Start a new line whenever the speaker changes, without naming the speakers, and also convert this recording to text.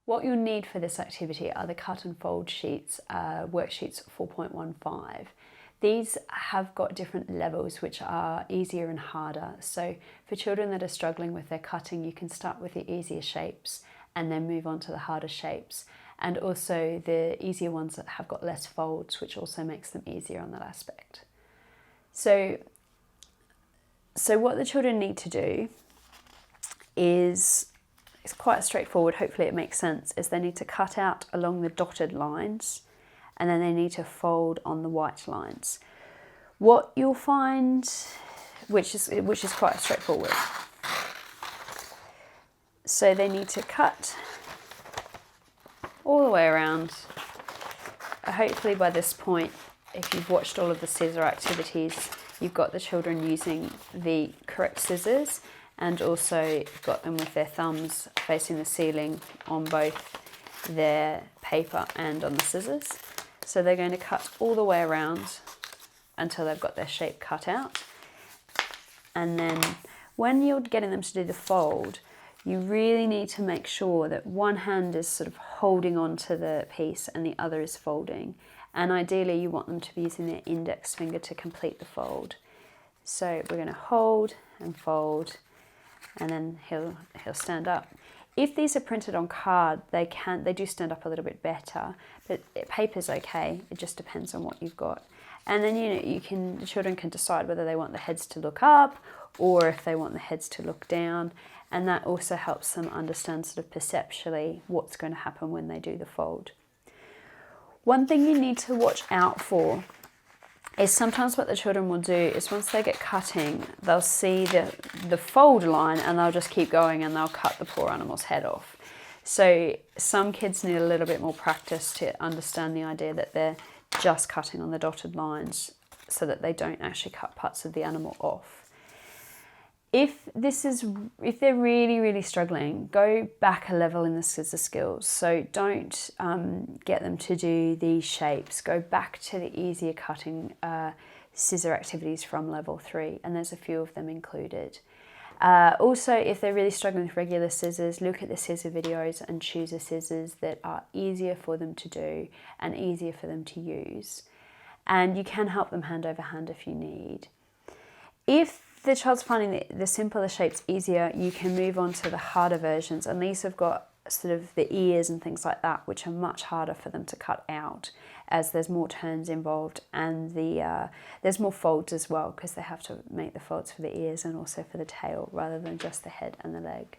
What you'll need for this activity are the cut and fold sheets, worksheets 4.15. These have got different levels which are easier and harder. So for children that are struggling with their cutting, you can start with the easier shapes and then move on to the harder shapes. And also the easier ones that have got less folds, which also makes them easier on that aspect. So what the children need to do is, it's quite straightforward, hopefully it makes sense, is they need to cut out along the dotted lines and then they need to fold on the white lines. What you'll find, which is quite straightforward. So they need to cut all the way around. Hopefully by this point, if you've watched all of the scissor activities, you've got the children using the correct scissors and also got them with their thumbs facing the ceiling on both their paper and on the scissors. So they're going to cut all the way around until they've got their shape cut out. And then when you're getting them to do the fold, you really need to make sure that one hand is sort of holding on to the piece and the other is folding. And ideally you want them to be using their index finger to complete the fold. So we're going to hold and fold, and then he'll stand up. If these are printed on card, they do stand up a little bit better, but paper's okay. It just depends on what you've got. And then the children can decide whether they want the heads to look up or if they want the heads to look down, and that also helps them understand sort of perceptually what's going to happen when they do the fold. One thing you need to watch out for is sometimes what the children will do is once they get cutting, they'll see the fold line and they'll just keep going and they'll cut the poor animal's head off. So some kids need a little bit more practice to understand the idea that they're just cutting on the dotted lines so that they don't actually cut parts of the animal off. If they're really, really struggling, go back a level in the scissor skills. So don't get them to do these shapes. Go back to the easier cutting scissor activities from level 3, and there's a few of them included. Also, if they're really struggling with regular scissors, look at the scissor videos and choose the scissors that are easier for them to do and easier for them to use. And you can help them hand over hand if you need. If the child's finding the simpler shapes easier, you can move on to the harder versions, and these have got sort of the ears and things like that, which are much harder for them to cut out as there's more turns involved, and there's more folds as well because they have to make the folds for the ears and also for the tail rather than just the head and the leg.